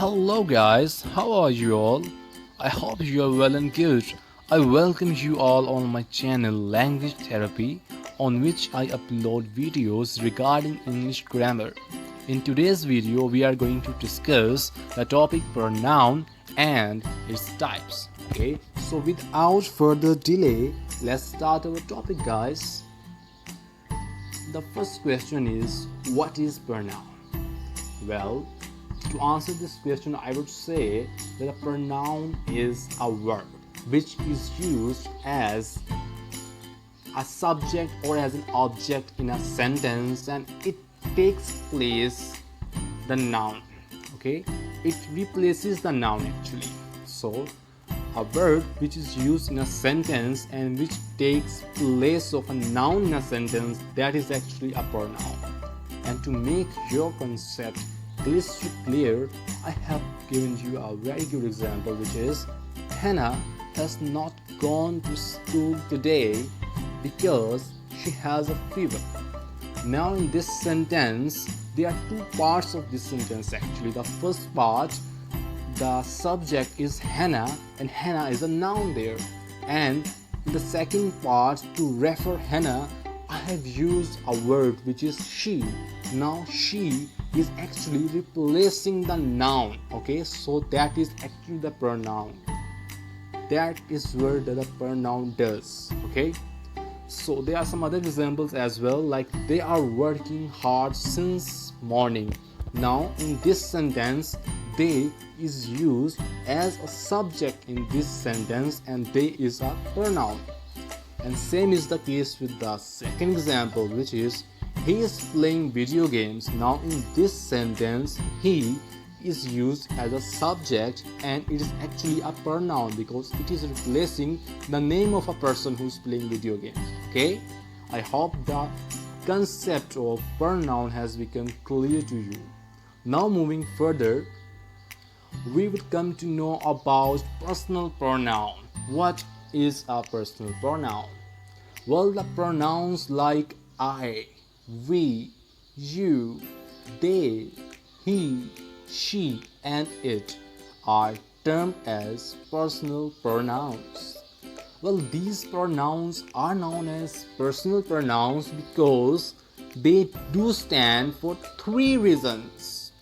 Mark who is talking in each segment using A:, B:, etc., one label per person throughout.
A: Hello guys, how are you all? I hope you are well and good. I welcome you all on my channel Language Therapy, on which I upload videos regarding English grammar. In today's video, we are going to discuss the topic pronoun and its types. Okay, so without further delay, let's start our topic, guys. The first question is, what is pronoun? Well, to answer this question, I would say that a pronoun is a verb which is used as a subject or as an object in a sentence, and it takes place the noun. Okay, it replaces the noun actually. So a verb which is used in a sentence and which takes place of a noun in a sentence, that is actually a pronoun. And to make your concept crystal clear, I have given you a very good example, which is Hannah has not gone to school today because she has a fever. Now in this sentence, there are two parts of this sentence actually. The first part, the subject is Hannah and Hannah is a noun there. And in the second part, to refer Hannah, I have used a word which is she. Now she is actually replacing the noun. Okay, so that is actually the pronoun. That is what the pronoun does. Okay, so there are some other examples as well, like they are working hard since morning. Now in this sentence, they is used as a subject in this sentence and they is a pronoun. And same is the case with the second example, which is he is playing video games. Now in this sentence, he is used as a subject and it is actually a pronoun because it is replacing the name of a person who is playing video games. Okay, I hope the concept of pronoun has become clear to you. Now moving further, we would come to know about personal pronoun. What is a personal pronoun? Well, the pronouns like I, we, you, they, he, she, and it are termed as personal pronouns. Well, these pronouns are known as personal pronouns because they do stand for three reasons.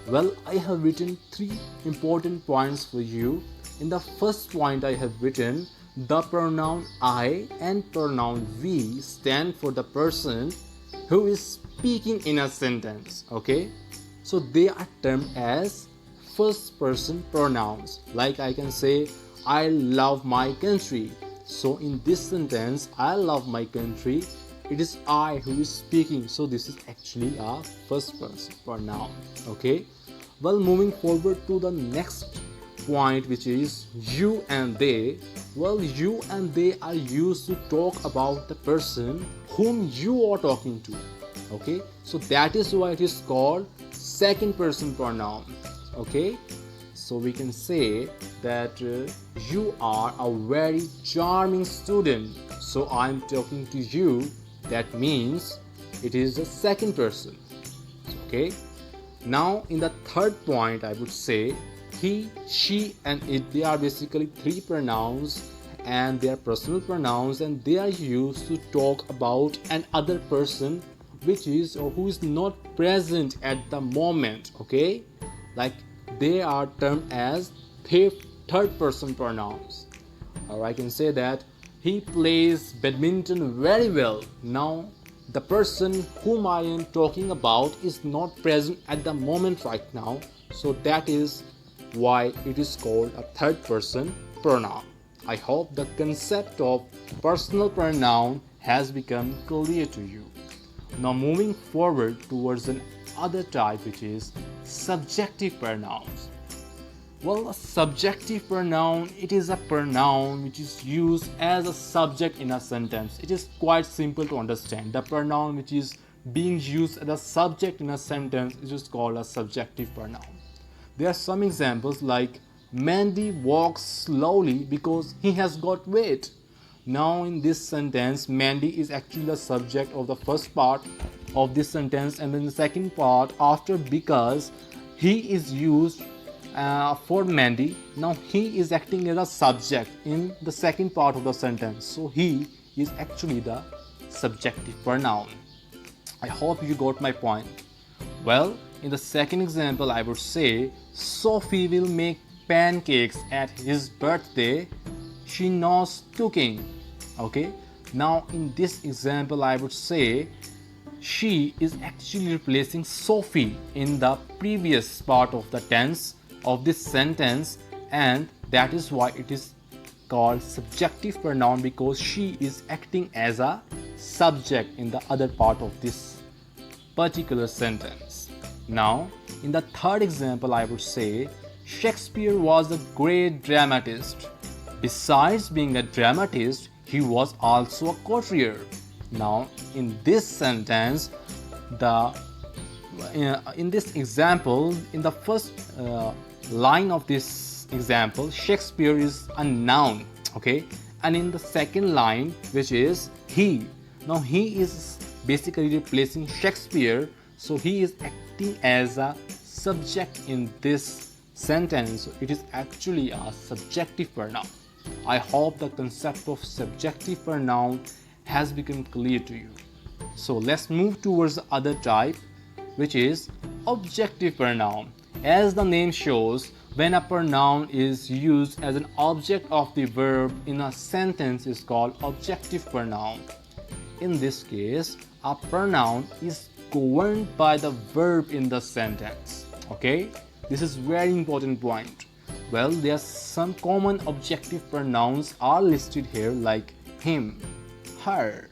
A: Well, I have written three important points for you. In the first point, I have written the pronoun I and pronoun we stand for the person who is speaking in a sentence. Okay, so they are termed as first person pronouns. Like I can say, I love my country. So in this sentence, I love my country, it is I who is speaking. So this is actually a first person pronoun. Okay, well, moving forward to the next point, which is you and they. Well, you and they are used to talk about the person whom you are talking to. Okay, so that is why it is called second person pronoun. Okay, so we can say that you are a very charming student, so I am talking to you. That means it is the second person. Okay, now in the third point, I would say he, she, and it, they are basically three pronouns and they are personal pronouns and they are used to talk about an other person which is or who is not present at the moment. Okay, like they are termed as third person pronouns. Or I can say that he plays badminton very well. Now the person whom I am talking about is not present at the moment right now, so that is why it is called a third person pronoun. I hope the concept of personal pronoun has become clear to you. Now moving forward towards another type, which is subjective pronouns. Well, a subjective pronoun, it is a pronoun which is used as a subject in a sentence. It is quite simple to understand. The pronoun which is being used as a subject in a sentence is just called a subjective pronoun. There are some examples like Mandy walks slowly because he has got weight. Now in this sentence, Mandy is actually the subject of the first part of this sentence, and then the second part after because he is used for Mandy. Now he is acting as a subject in the second part of the sentence. So he is actually the subjective pronoun. I hope you got my point. Well, in the second example, I would say Sophie will make pancakes at his birthday. She knows cooking. Okay. Now, in this example, I would say she is actually replacing Sophie in the previous part of the tense of this sentence, and that is why it is called subjective pronoun, because she is acting as a subject in the other part of this particular sentence. Now, in the third example, I would say Shakespeare was a great dramatist. Besides being a dramatist, he was also a courtier. Now, in this sentence, in this example, in the first line of this example, Shakespeare is a noun, okay, and in the second line, which is he. Now, he is basically replacing Shakespeare, so he is acting as a subject in this sentence. It is actually a subjective pronoun. I hope the concept of subjective pronoun has become clear to you. So let's move towards the other type, which is objective pronoun. As the name shows, when a pronoun is used as an object of the verb in a sentence is called objective pronoun. In this case, a pronoun is governed by the verb in the sentence. Okay, this is very important point. Well, there are some common objective pronouns are listed here, like him, her,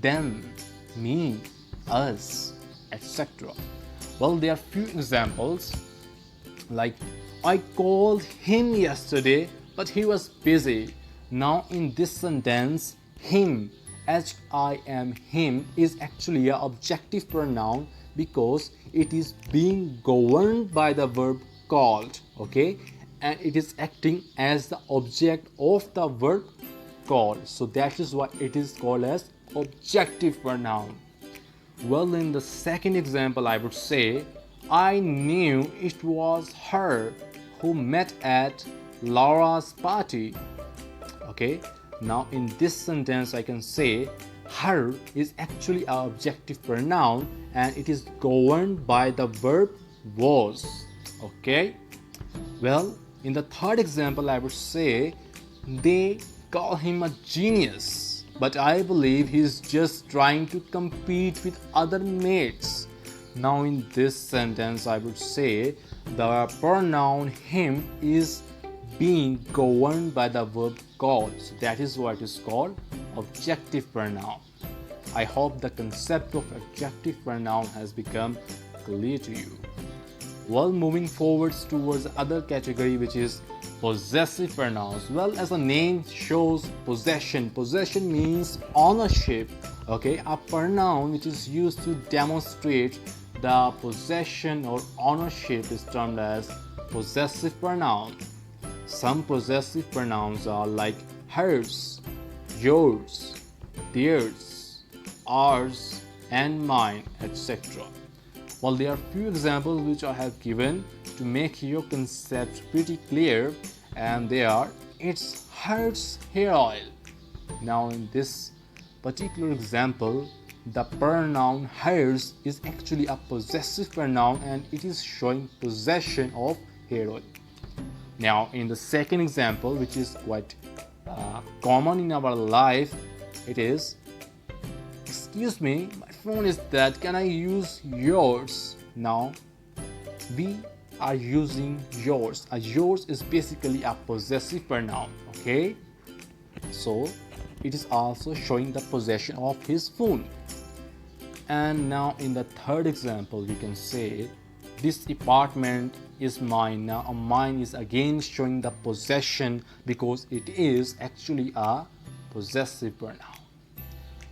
A: them, me, us, etc. Well, there are few examples, like I called him yesterday, but he was busy. Now, in this sentence, him, HIM, him is actually an objective pronoun because it is being governed by the verb called, okay, and it is acting as the object of the verb called. So that is why it is called as objective pronoun. Well, in the second example, I would say I knew it was her who met at Laura's party. Okay, now in this sentence I can say her is actually an objective pronoun and it is governed by the verb was. Okay, well, in the third example I would say they call him a genius, but I believe he's just trying to compete with other mates. Now in this sentence I would say the pronoun him is being governed by the verb called. So that is why it is called objective pronoun. I hope the concept of objective pronoun has become clear to you. Well, moving forwards towards the other category, which is possessive pronouns. Well, as the name shows, possession. Possession means ownership. Okay, a pronoun which is used to demonstrate the possession or ownership is termed as possessive pronoun. Some possessive pronouns are like hers, yours, theirs, ours, and mine, etc. Well, there are few examples which I have given to make your concept pretty clear, and they are it's hers hair oil. Now in this particular example, the pronoun hers is actually a possessive pronoun and it is showing possession of hair oil. Now in the second example, which is quite common in our life, it is excuse me, my phone is dead, can I use yours? Now we are using yours. Yours is basically a possessive pronoun, okay, so it is also showing the possession of his phone. And now in the third example we can say this apartment is mine. Now mine is again showing the possession because it is actually a possessive pronoun.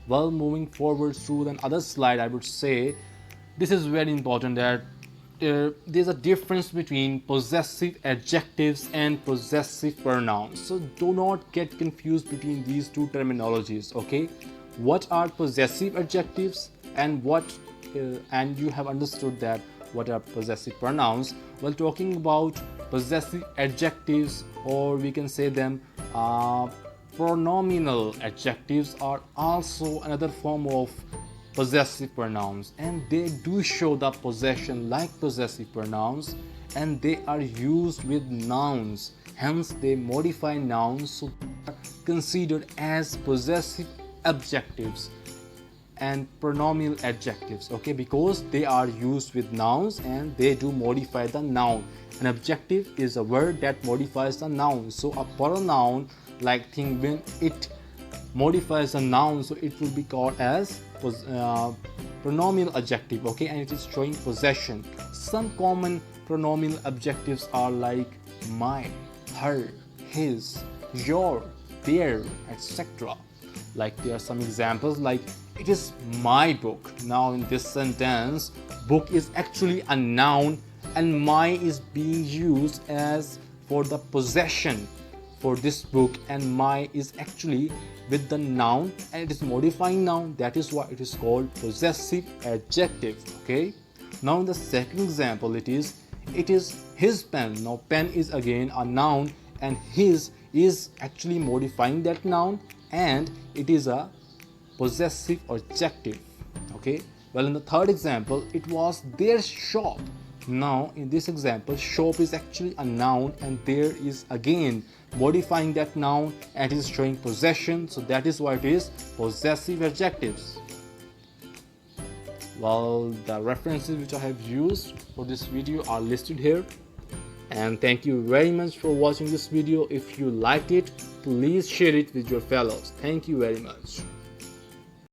A: Well, moving forward through another slide, I would say this is very important that there's a difference between possessive adjectives and possessive pronouns. So do not get confused between these two terminologies, okay? What are possessive adjectives and and you have understood that What are possessive pronouns? Well, talking about possessive adjectives, or we can say them pronominal adjectives, are also another form of possessive pronouns, and they do show the possession like possessive pronouns, and they are used with nouns, hence they modify nouns, so they are considered as possessive adjectives and pronominal adjectives, okay, because they are used with nouns and they do modify the noun. An adjective is a word that modifies the noun, so a pronoun like thing, when it modifies a noun, so it will be called as pronominal adjective, okay, and it is showing possession. Some common pronominal adjectives are like my, her, his, your, their, etc. Like there are some examples like it is my book. Now in this sentence, book is actually a noun and my is being used as for the possession for this book, and my is actually with the noun and it is modifying noun. That is why it is called possessive adjective, okay. Now in the second example, it is his pen. Now pen is again a noun and his is actually modifying that noun and it is a possessive adjective, okay. Well, in the third example, it was their shop. Now in this example, shop is actually a noun and there is again modifying that noun and it is showing possession, so that is why it is possessive adjectives. Well, the references which I have used for this video are listed here, and thank you very much for watching this video. If you liked it, please share it with your fellows. Thank you very much.